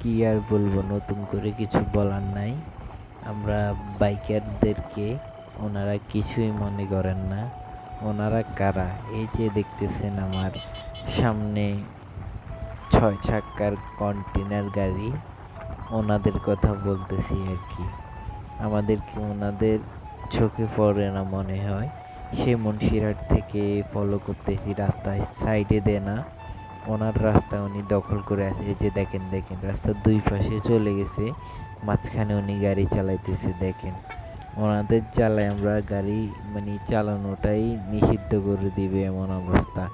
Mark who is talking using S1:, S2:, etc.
S1: কি আর বলবো, নতুন করে কিছু বলার নাই। আমরা বাইকারদেরকে ওনারা কিছুই মনে করেন না। ওনারা কারা? এই যে দেখতেছেন আমার সামনে 6 চাক্কার কন্টেনার গাড়ি, ওনাদের কথা বলতেছি আর কি। আমাদেরকে ওনাদের চোখে পড়ে না মনে হয়। সে মুন্সিরহাট থেকে ফলো করতেছি, রাস্তায় সাইডে দেয় না। ওনার রাস্তা উনি দখল করে আছে। এই যে দেখেন দেখেন, রাস্তার দুই পাশে চলে গেছে, মাঝখানে উনি গাড়ি চালাইতেছে। দেখেন, ওনাদের জ্বালায় আমরা গাড়ি চালানোটাই নিষিদ্ধ করে দিবে এমন অবস্থা।